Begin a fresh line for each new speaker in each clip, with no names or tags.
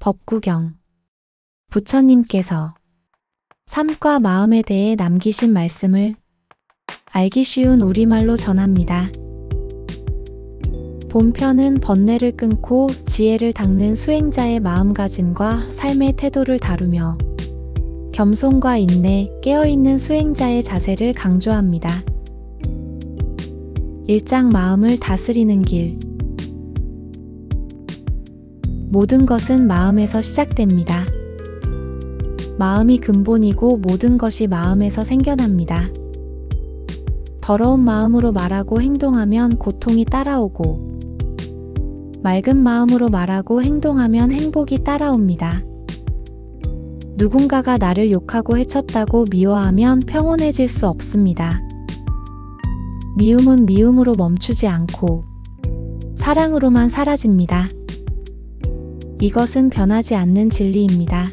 법구경. 부처님께서 삶과 마음에 대해 남기신 말씀을 알기 쉬운 우리말로 전합니다. 본편은 번뇌를 끊고 지혜를 닦는 수행자의 마음가짐과 삶의 태도를 다루며 겸손과 인내, 깨어있는 수행자의 자세를 강조합니다. 1장 마음을 다스리는 길. 모든 것은 마음에서 시작됩니다. 마음이 근본이고 모든 것이 마음에서 생겨납니다. 더러운 마음으로 말하고 행동하면 고통이 따라오고, 맑은 마음으로 말하고 행동하면 행복이 따라옵니다. 누군가가 나를 욕하고 해쳤다고 미워하면 평온해질 수 없습니다. 미움은 미움으로 멈추지 않고 사랑으로만 사라집니다. 이것은 변하지 않는 진리입니다.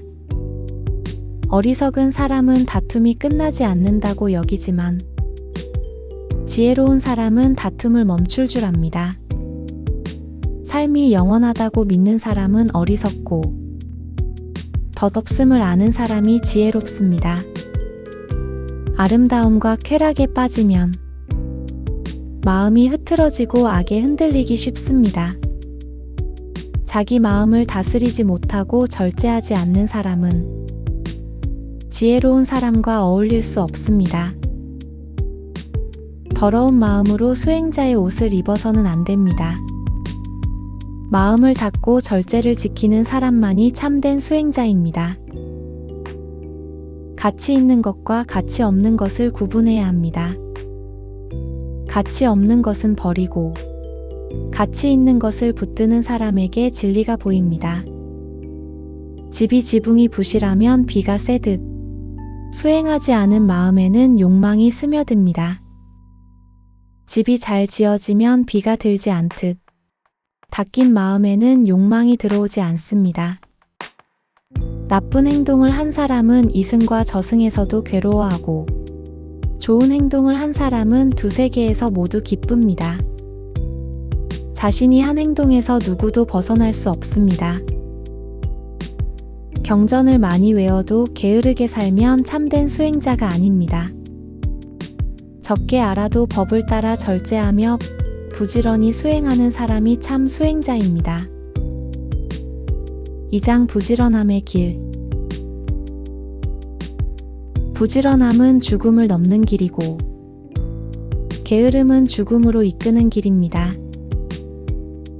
어리석은 사람은 다툼이 끝나지 않는다고 여기지만 지혜로운 사람은 다툼을 멈출 줄 압니다. 삶이 영원하다고 믿는 사람은 어리석고 덧없음을 아는 사람이 지혜롭습니다. 아름다움과 쾌락에 빠지면 마음이 흐트러지고 악에 흔들리기 쉽습니다. 자기 마음을 다스리지 못하고 절제하지 않는 사람은 지혜로운 사람과 어울릴 수 없습니다. 더러운 마음으로 수행자의 옷을 입어서는 안 됩니다. 마음을 닫고 절제를 지키는 사람만이 참된 수행자입니다. 가치 있는 것과 가치 없는 것을 구분해야 합니다. 가치 없는 것은 버리고 가치 있는 것을 붙드는 사람에게 진리가 보입니다. 집이 지붕이 부실하면 비가 새듯 수행하지 않은 마음에는 욕망이 스며듭니다. 집이 잘 지어지면 비가 들지 않듯 닦인 마음에는 욕망이 들어오지 않습니다. 나쁜 행동을 한 사람은 이승과 저승에서도 괴로워하고 좋은 행동을 한 사람은 두세계에서 모두 기쁩니다. 자신이 한 행동에서 누구도 벗어날 수 없습니다. 경전을 많이 외워도 게으르게 살면 참된 수행자가 아닙니다. 적게 알아도 법을 따라 절제하며 부지런히 수행하는 사람이 참 수행자입니다. 2장 부지런함의 길. 부지런함은 죽음을 넘는 길이고 게으름은 죽음으로 이끄는 길입니다.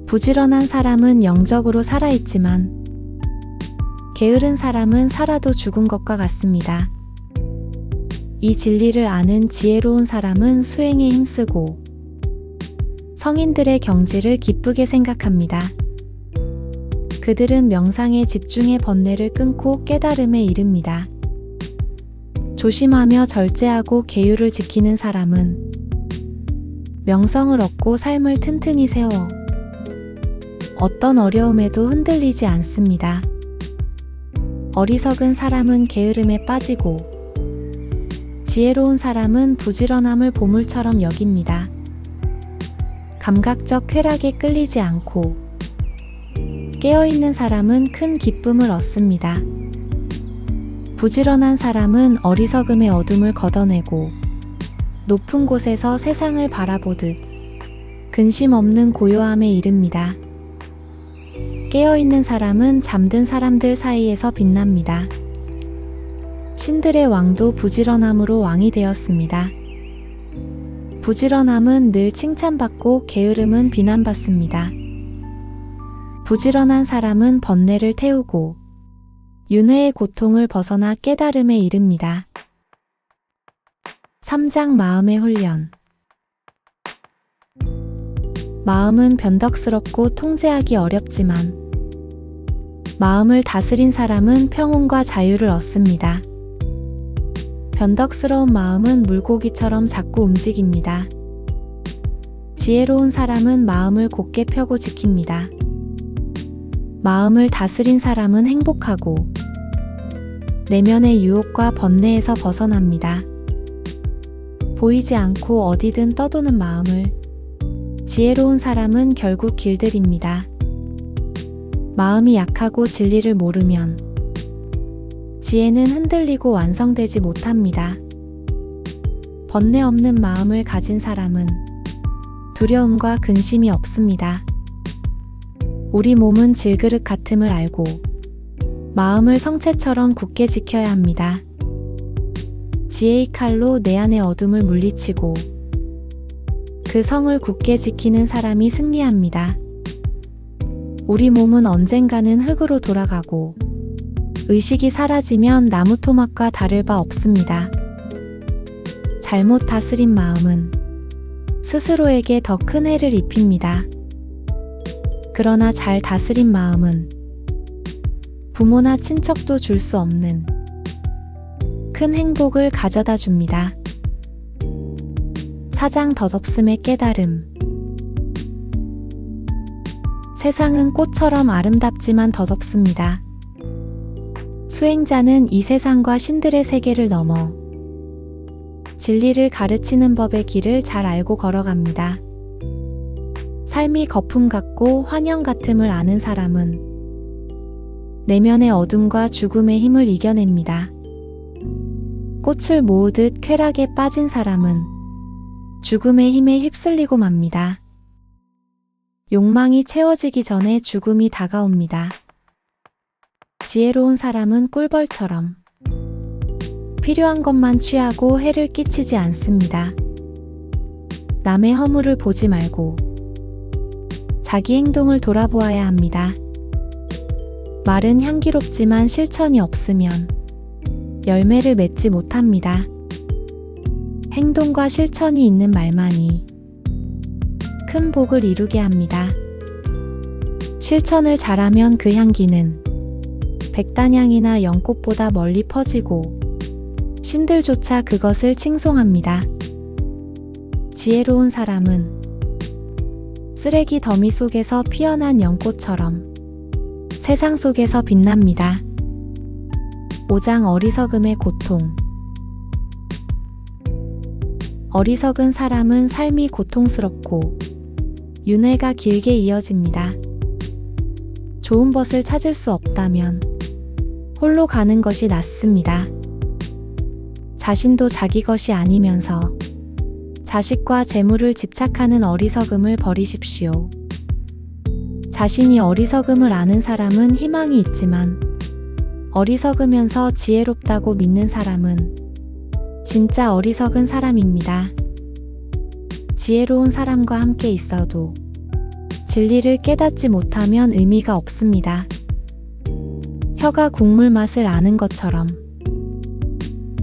부지런한 사람은 영적으로 살아있지만 게으른 사람은 살아도 죽은 것과 같습니다. 이 진리를 아는 지혜로운 사람은 수행에 힘쓰고 성인들의 경지를 기쁘게 생각합니다. 그들은 명상에 집중해 번뇌를 끊고 깨달음에 이릅니다. 조심하며 절제하고 계율을 지키는 사람은 명성을 얻고 삶을 튼튼히 세워 어떤 어려움에도 흔들리지 않습니다. 어리석은 사람은 게으름에 빠지고 지혜로운 사람은 부지런함을 보물처럼 여깁니다. 감각적 쾌락에 끌리지 않고 깨어있는 사람은 큰 기쁨을 얻습니다. 부지런한 사람은 어리석음의 어둠을 걷어내고 높은 곳에서 세상을 바라보듯 근심 없는 고요함에 이릅니다. 깨어있는 사람은 잠든 사람들 사이에서 빛납니다. 신들의 왕도 부지런함으로 왕이 되었습니다. 부지런함은 늘 칭찬받고 게으름은 비난받습니다. 부지런한 사람은 번뇌를 태우고 윤회의 고통을 벗어나 깨달음에 이릅니다. 3장 마음의 훈련. 마음은 변덕스럽고 통제하기 어렵지만 마음을 다스린 사람은 평온과 자유를 얻습니다. 변덕스러운 마음은 물고기처럼 자꾸 움직입니다. 지혜로운 사람은 마음을 곧게 펴고 지킵니다. 마음을 다스린 사람은 행복하고 내면의 유혹과 번뇌에서 벗어납니다. 보이지 않고 어디든 떠도는 마음을 지혜로운 사람은 결국 길들입니다. 마음이 약하고 진리를 모르면 지혜는 흔들리고 완성되지 못합니다. 번뇌 없는 마음을 가진 사람은 두려움과 근심이 없습니다. 우리 몸은 질그릇 같음을 알고 마음을 성체처럼 굳게 지켜야 합니다. 지혜의 칼로 내 안의 어둠을 물리치고 그 성을 굳게 지키는 사람이 승리합니다. 우리 몸은 언젠가는 흙으로 돌아가고 의식이 사라지면 나무 토막과 다를 바 없습니다. 잘못 다스린 마음은 스스로에게 더 큰 해를 입힙니다. 그러나 잘 다스린 마음은 부모나 친척도 줄 수 없는 큰 행복을 가져다 줍니다. 사장 덧없음의 깨달음. 세상은 꽃처럼 아름답지만 덧없습니다. 수행자는 이 세상과 신들의 세계를 넘어 진리를 가르치는 법의 길을 잘 알고 걸어갑니다. 삶이 거품 같고 환영 같음을 아는 사람은 내면의 어둠과 죽음의 힘을 이겨냅니다. 꽃을 모으듯 쾌락에 빠진 사람은 죽음의 힘에 휩쓸리고 맙니다. 욕망이 채워지기 전에 죽음이 다가옵니다. 지혜로운 사람은 꿀벌처럼 필요한 것만 취하고 해를 끼치지 않습니다. 남의 허물을 보지 말고 자기 행동을 돌아보아야 합니다. 말은 향기롭지만 실천이 없으면 열매를 맺지 못합니다. 행동과 실천이 있는 말만이 큰 복을 이루게 합니다. 실천을 잘하면 그 향기는 백단향이나 연꽃보다 멀리 퍼지고 신들조차 그것을 칭송합니다. 지혜로운 사람은 쓰레기 더미 속에서 피어난 연꽃처럼 세상 속에서 빛납니다. 5장 어리석음의 고통. 어리석은 사람은 삶이 고통스럽고 윤회가 길게 이어집니다. 좋은 벗을 찾을 수 없다면 홀로 가는 것이 낫습니다. 자신도 자기 것이 아니면서 자식과 재물을 집착하는 어리석음을 버리십시오. 자신이 어리석음을 아는 사람은 희망이 있지만 어리석으면서 지혜롭다고 믿는 사람은 진짜 어리석은 사람입니다. 지혜로운 사람과 함께 있어도 진리를 깨닫지 못하면 의미가 없습니다. 혀가 국물 맛을 아는 것처럼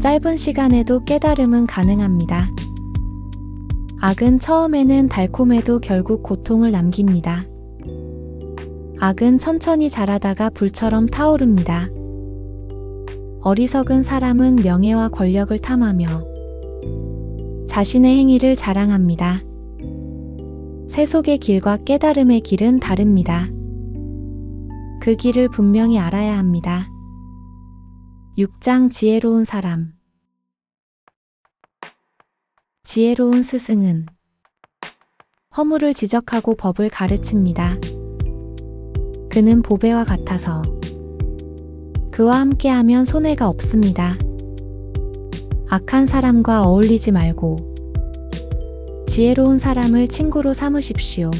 짧은 시간에도 깨달음은 가능합니다. 악은 처음에는 달콤해도 결국 고통을 남깁니다. 악은 천천히 자라다가 불처럼 타오릅니다. 어리석은 사람은 명예와 권력을 탐하며 자신의 행위를 자랑합니다. 세속의 길과 깨달음의 길은 다릅니다. 그 길을 분명히 알아야 합니다. 6장 지혜로운 사람. 지혜로운 스승은 허물을 지적하고 법을 가르칩니다. 그는 보배와 같아서 그와 함께하면 손해가 없습니다. 악한 사람과 어울리지 말고 지혜로운 사람을 친구로 삼으십시오.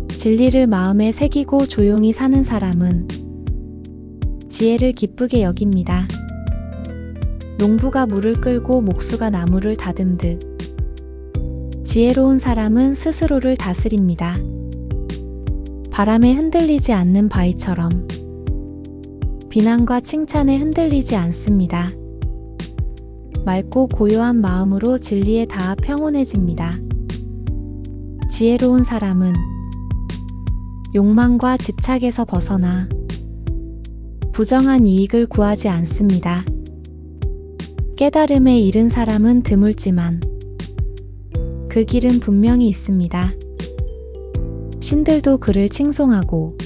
진리를 마음에 새기고 조용히 사는 사람은 지혜를 기쁘게 여깁니다. 농부가 물을 끌고 목수가 나무를 다듬듯 지혜로운 사람은 스스로를 다스립니다. 바람에 흔들리지 않는 바위처럼 비난과 칭찬에 흔들리지 않습니다. 맑고 고요한 마음으로 진리에 닿아 평온해집니다. 지혜로운 사람은 욕망과 집착에서 벗어나 부정한 이익을 구하지 않습니다. 깨달음에 이른 사람은 드물지만 그 길은 분명히 있습니다. 신들도 그를 칭송하고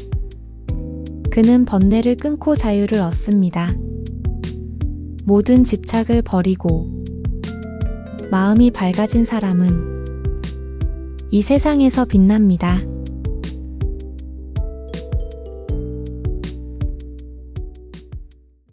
그는 번뇌를 끊고 자유를 얻습니다. 모든 집착을 버리고 마음이 밝아진 사람은 이 세상에서 빛납니다.